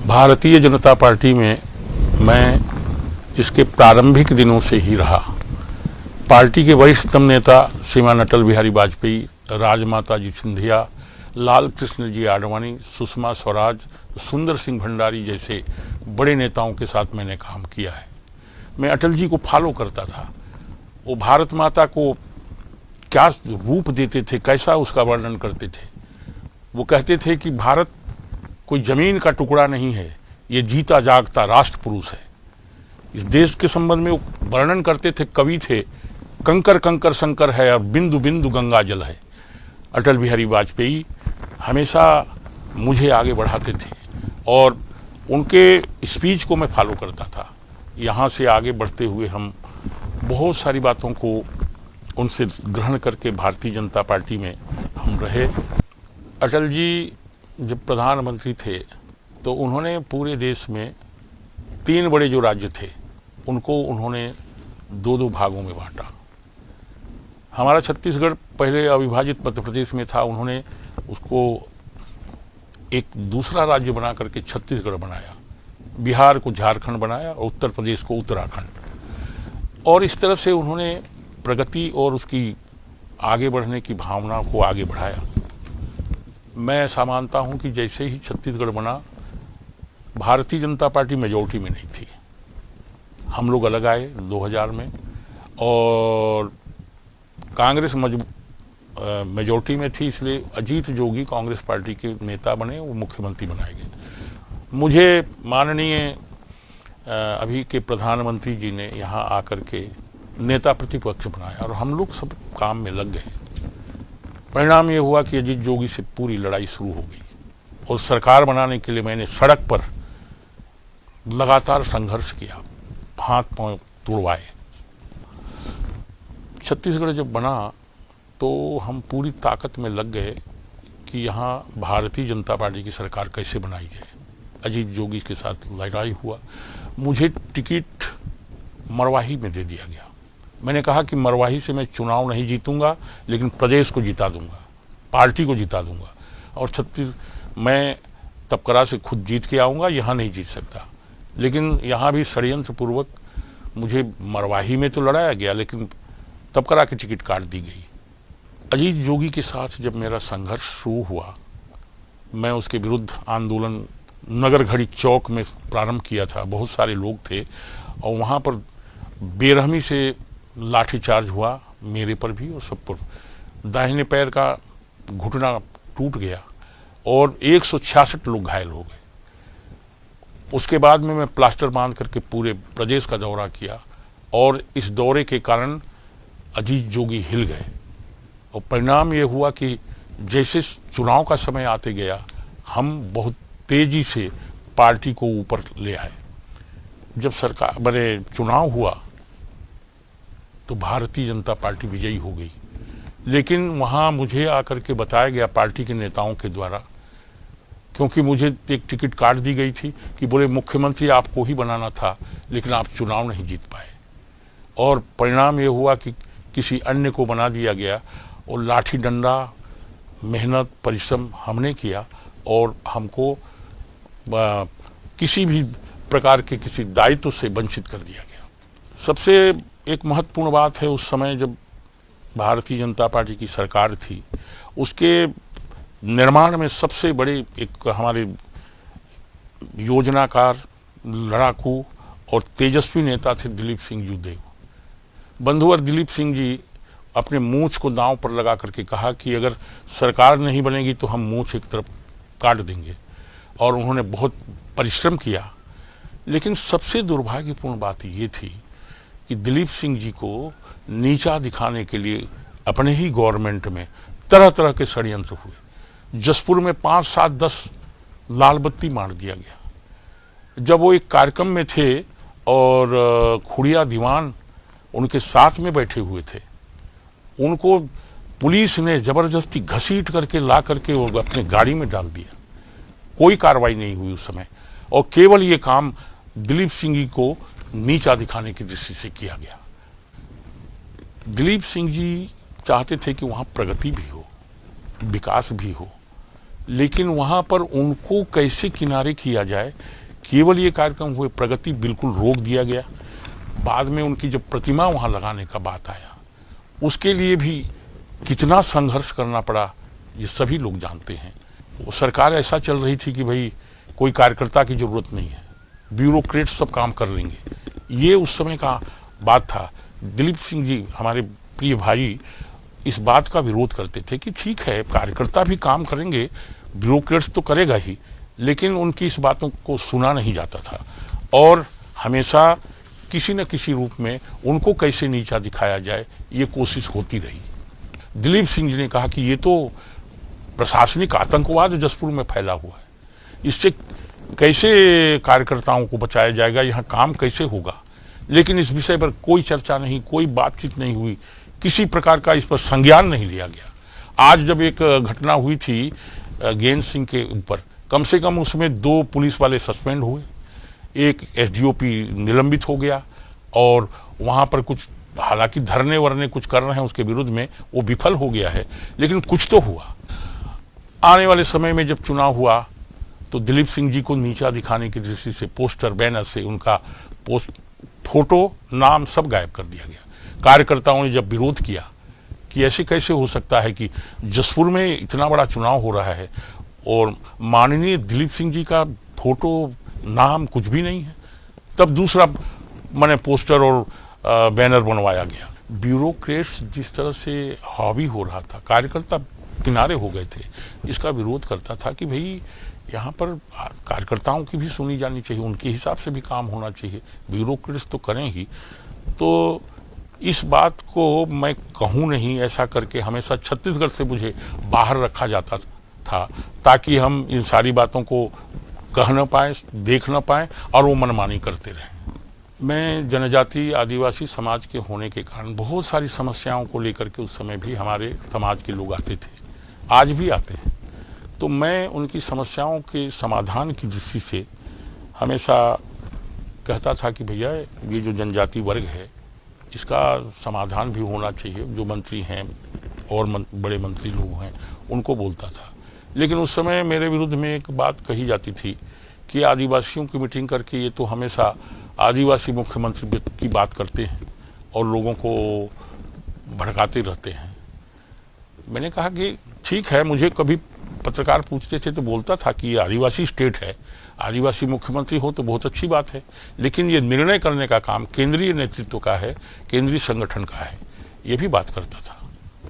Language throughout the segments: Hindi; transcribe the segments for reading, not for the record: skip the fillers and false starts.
भारतीय जनता पार्टी में मैं इसके प्रारंभिक दिनों से ही रहा। पार्टी के वरिष्ठतम नेता श्रीमान अटल बिहारी वाजपेयी, राजमाता जी सिंधिया, लाल कृष्ण जी आडवाणी, सुषमा स्वराज, सुंदर सिंह भंडारी जैसे बड़े नेताओं के साथ मैंने काम किया है। मैं अटल जी को फॉलो करता था। वो भारत माता को क्या रूप देते थे, कैसा उसका वर्णन करते थे। वो कहते थे कि भारत कोई जमीन का टुकड़ा नहीं है, ये जीता जागता राष्ट्र पुरुष है। इस देश के संबंध में वो वर्णन करते थे, कवि थे, कंकर कंकर शंकर है और बिंदु बिंदु गंगा जल है। अटल बिहारी वाजपेयी हमेशा मुझे आगे बढ़ाते थे और उनके स्पीच को मैं फॉलो करता था। यहाँ से आगे बढ़ते हुए हम बहुत सारी बातों को उनसे ग्रहण करके भारतीय जनता पार्टी में हम रहे। अटल जी जब प्रधानमंत्री थे तो उन्होंने पूरे देश में 3 बड़े जो राज्य थे उनको उन्होंने 2-2 भागों में बांटा। हमारा छत्तीसगढ़ पहले अविभाजित मध्य प्रदेश में था, उन्होंने उसको एक दूसरा राज्य बना करके छत्तीसगढ़ बनाया, बिहार को झारखंड बनाया और उत्तर प्रदेश को उत्तराखंड। और इस तरह से उन्होंने प्रगति और उसकी आगे बढ़ने की भावना को आगे बढ़ाया। मैं ऐसा मानता हूं कि जैसे ही छत्तीसगढ़ बना, भारतीय जनता पार्टी मेजॉरिटी में नहीं थी। हम लोग अलग आए 2000 में और कांग्रेस मेजॉरिटी में थी, इसलिए अजीत जोगी कांग्रेस पार्टी के नेता बने, वो मुख्यमंत्री बनाए गए। मुझे माननीय अभी के प्रधानमंत्री जी ने यहाँ आकर के नेता प्रतिपक्ष बनाया और हम लोग सब काम में लग गए। परिणाम ये हुआ कि अजीत जोगी से पूरी लड़ाई शुरू हो गई और सरकार बनाने के लिए मैंने सड़क पर लगातार संघर्ष किया, हाथ पांव तुड़वाए। छत्तीसगढ़ जब बना तो हम पूरी ताकत में लग गए कि यहाँ भारतीय जनता पार्टी की सरकार कैसे बनाई जाए। अजीत जोगी के साथ लड़ाई हुआ। मुझे टिकट मरवाही में दे दिया गया। मैंने कहा कि मरवाही से मैं चुनाव नहीं जीतूंगा, लेकिन प्रदेश को जिता दूंगा, पार्टी को जिता दूंगा और मैं तपकरा से खुद जीत के आऊँगा, यहाँ नहीं जीत सकता। लेकिन यहाँ भी षड्यंत्र पूर्वक मुझे मरवाही में तो लड़ाया गया, लेकिन तपकरा की टिकट काट दी गई। अजीत जोगी के साथ जब मेरा संघर्ष शुरू हुआ, मैं उसके विरुद्ध आंदोलन नगर घड़ी चौक में प्रारंभ किया था। बहुत सारे लोग थे और वहाँ पर बेरहमी से लाठीचार्ज हुआ, मेरे पर भी और सब पर। दाहिने पैर का घुटना टूट गया और 166 लोग घायल हो गए। उसके बाद में मैं प्लास्टर बांध करके पूरे प्रदेश का दौरा किया और इस दौरे के कारण अजीत जोगी हिल गए और परिणाम ये हुआ कि जैसे चुनाव का समय आते गया, हम बहुत तेजी से पार्टी को ऊपर ले आए। जब सरकार बड़े चुनाव हुआ तो भारतीय जनता पार्टी विजयी हो गई, लेकिन वहाँ मुझे आकर के बताया गया पार्टी के नेताओं के द्वारा, क्योंकि मुझे एक टिकट काट दी गई थी कि बोले मुख्यमंत्री आपको ही बनाना था, लेकिन आप चुनाव नहीं जीत पाए। और परिणाम ये हुआ कि किसी अन्य को बना दिया गया और लाठी डंडा, मेहनत, परिश्रम हमने किया और हमको किसी भी प्रकार के किसी दायित्व से वंचित कर दिया गया। सबसे एक महत्वपूर्ण बात है, उस समय जब भारतीय जनता पार्टी की सरकार थी, उसके निर्माण में सबसे बड़े एक हमारे योजनाकार, लड़ाकू और तेजस्वी नेता थे दिलीप सिंह जूदेव। बंधुवर दिलीप सिंह जी अपने मूंछ को दांव पर लगा करके कहा कि अगर सरकार नहीं बनेगी तो हम मूंछ एक तरफ काट देंगे, और उन्होंने बहुत परिश्रम किया। लेकिन सबसे दुर्भाग्यपूर्ण बात ये थी कि दिलीप सिंह जी को नीचा दिखाने के लिए अपने ही गवर्नमेंट में तरह तरह के षड्यंत्र हुए। जसपुर में 5, 7, 10 लाल बत्ती मार दिया गया। जब वो एक कार्यक्रम में थे और खुड़िया दीवान उनके साथ में बैठे हुए थे, उनको पुलिस ने जबरदस्ती घसीट करके ला करके वो अपने गाड़ी में डाल दिया। कोई कार्रवाई नहीं हुई उस समय, और केवल ये काम दिलीप सिंह जी को नीचा दिखाने की दृष्टि से किया गया। दिलीप सिंह जी चाहते थे कि वहाँ प्रगति भी हो, विकास भी हो, लेकिन वहाँ पर उनको कैसे किनारे किया जाए, केवल ये कार्यक्रम हुए, प्रगति बिल्कुल रोक दिया गया। बाद में उनकी जब प्रतिमा वहाँ लगाने का बात आया, उसके लिए भी कितना संघर्ष करना पड़ा ये सभी लोग जानते हैं। वो सरकार ऐसा चल रही थी कि भाई कोई कार्यकर्ता की जरूरत नहीं है, ब्यूरोक्रेट सब काम कर लेंगे। ये उस समय का बात था। दिलीप सिंह जी हमारे प्रिय भाई इस बात का विरोध करते थे कि ठीक है, कार्यकर्ता भी काम करेंगे, ब्यूरोक्रेट्स तो करेगा ही, लेकिन उनकी इस बातों को सुना नहीं जाता था और हमेशा किसी न किसी रूप में उनको कैसे नीचा दिखाया जाए ये कोशिश होती रही। दिलीप सिंह जी ने कहा कि ये तो प्रशासनिक आतंकवाद जसपुर में फैला हुआ है, इससे कैसे कार्यकर्ताओं को बचाया जाएगा, यहाँ काम कैसे होगा। लेकिन इस विषय पर कोई चर्चा नहीं, कोई बातचीत नहीं हुई, किसी प्रकार का इस पर संज्ञान नहीं लिया गया। आज जब एक घटना हुई थी गेंद सिंह के ऊपर, कम से कम उसमें 2 पुलिस वाले सस्पेंड हुए, एक एसडीओपी निलंबित हो गया और वहाँ पर कुछ हालांकि धरने वरने कुछ कर रहे हैं उसके विरुद्ध में, वो विफल हो गया है, लेकिन कुछ तो हुआ। आने वाले समय में जब चुनाव हुआ तो दिलीप सिंह जी को नीचा दिखाने की दृष्टि से पोस्टर बैनर से उनका फोटो नाम सब गायब कर दिया गया। कार्यकर्ताओं ने जब विरोध किया कि ऐसे कैसे हो सकता है कि जसपुर में इतना बड़ा चुनाव हो रहा है और माननीय दिलीप सिंह जी का फोटो नाम कुछ भी नहीं है, तब दूसरा मैंने पोस्टर और बैनर बनवाया गया। ब्यूरोक्रेट्स जिस तरह से हावी हो रहा था, कार्यकर्ता किनारे हो गए थे, इसका विरोध करता था कि भाई यहाँ पर कार्यकर्ताओं की भी सुनी जानी चाहिए, उनके हिसाब से भी काम होना चाहिए, ब्यूरोक्रेट्स तो करें ही। तो इस बात को मैं कहूँ नहीं, ऐसा करके हमेशा छत्तीसगढ़ से मुझे बाहर रखा जाता था ताकि हम इन सारी बातों को कह न पाएँ, देख न पाएँ और वो मनमानी करते रहें। मैं जनजाति आदिवासी समाज के होने के कारण बहुत सारी समस्याओं को लेकर के उस समय भी हमारे समाज के लोग आते थे, आज भी आते हैं। तो मैं उनकी समस्याओं के समाधान की दृष्टि से हमेशा कहता था कि भैया ये जो जनजाति वर्ग है इसका समाधान भी होना चाहिए। जो मंत्री हैं और बड़े मंत्री लोग हैं उनको बोलता था, लेकिन उस समय मेरे विरुद्ध में एक बात कही जाती थी कि आदिवासियों की मीटिंग करके ये तो हमेशा आदिवासी मुख्यमंत्री की बात करते हैं और लोगों को भड़काते रहते हैं। मैंने कहा कि ठीक है, मुझे कभी पत्रकार पूछते थे तो बोलता था कि ये आदिवासी स्टेट है, आदिवासी मुख्यमंत्री हो तो बहुत अच्छी बात है, लेकिन ये निर्णय करने का काम केंद्रीय नेतृत्व का है, केंद्रीय संगठन का है, ये भी बात करता था।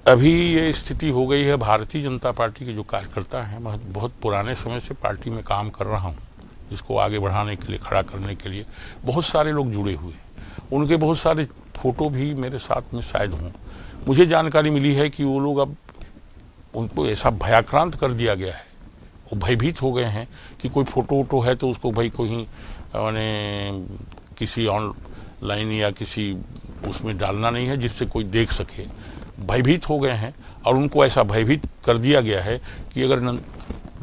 अभी ये स्थिति हो गई है, भारतीय जनता पार्टी के जो कार्यकर्ता हैं, मैं बहुत पुराने समय से पार्टी में काम कर रहा हूँ, इसको आगे बढ़ाने के लिए, खड़ा करने के लिए बहुत सारे लोग जुड़े हुए हैं। उनके बहुत सारे फोटो भी मेरे साथ में शायद हों। मुझे जानकारी मिली है कि वो लोग अब उनको ऐसा भयाक्रांत कर दिया गया है, वो भयभीत हो गए हैं कि कोई फोटो वोटो है तो उसको भाई कोई मैंने किसी ऑनलाइन या किसी उसमें डालना नहीं है जिससे कोई देख सके। भयभीत हो गए हैं और उनको ऐसा भयभीत कर दिया गया है कि अगर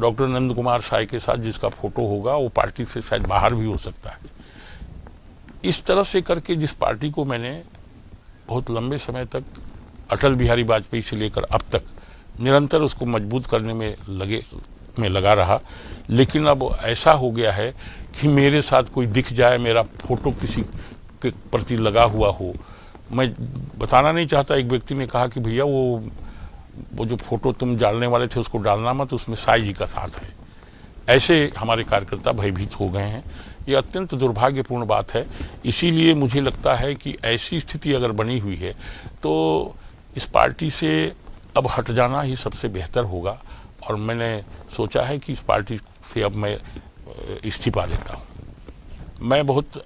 डॉक्टर नंद कुमार साय के साथ जिसका फोटो होगा वो पार्टी से शायद बाहर भी हो सकता है। इस तरह से करके जिस पार्टी को मैंने बहुत लंबे समय तक अटल बिहारी वाजपेयी से लेकर अब तक निरंतर उसको मजबूत करने में लगा रहा, लेकिन अब ऐसा हो गया है कि मेरे साथ कोई दिख जाए, मेरा फोटो किसी के प्रति लगा हुआ हो, मैं बताना नहीं चाहता। एक व्यक्ति ने कहा कि भैया वो जो फोटो तुम डालने वाले थे उसको डालना मत, उसमें साई जी का साथ है। ऐसे हमारे कार्यकर्ता भयभीत हो गए हैं। ये अत्यंत दुर्भाग्यपूर्ण बात है। इसीलिए मुझे लगता है कि ऐसी स्थिति अगर बनी हुई है तो इस पार्टी से अब हट जाना ही सबसे बेहतर होगा और मैंने सोचा है कि इस पार्टी से अब मैं इस्तीफा देता हूँ। मैं बहुत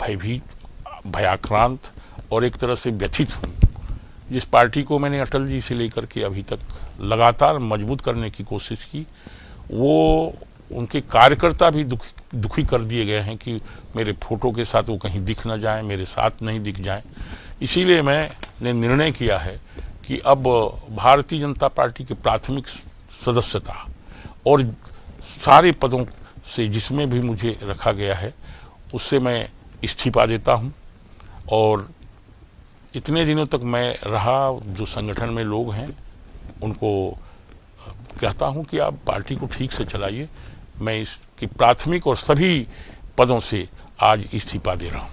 भयभीत, भयाक्रांत और एक तरह से व्यथित हूँ। जिस पार्टी को मैंने अटल जी से लेकर के अभी तक लगातार मजबूत करने की कोशिश की, वो उनके कार्यकर्ता भी दुखी कर दिए गए हैं कि मेरे फोटो के साथ वो कहीं दिख न जाए, मेरे साथ नहीं दिख जाए। इसीलिए मैंने निर्णय किया है कि अब भारतीय जनता पार्टी के प्राथमिक सदस्यता और सारे पदों से जिसमें भी मुझे रखा गया है उससे मैं इस्तीफा देता हूं। और इतने दिनों तक मैं रहा, जो संगठन में लोग हैं उनको कहता हूं कि आप पार्टी को ठीक से चलाइए। मैं इसकी प्राथमिक और सभी पदों से आज इस्तीफा दे रहा हूं।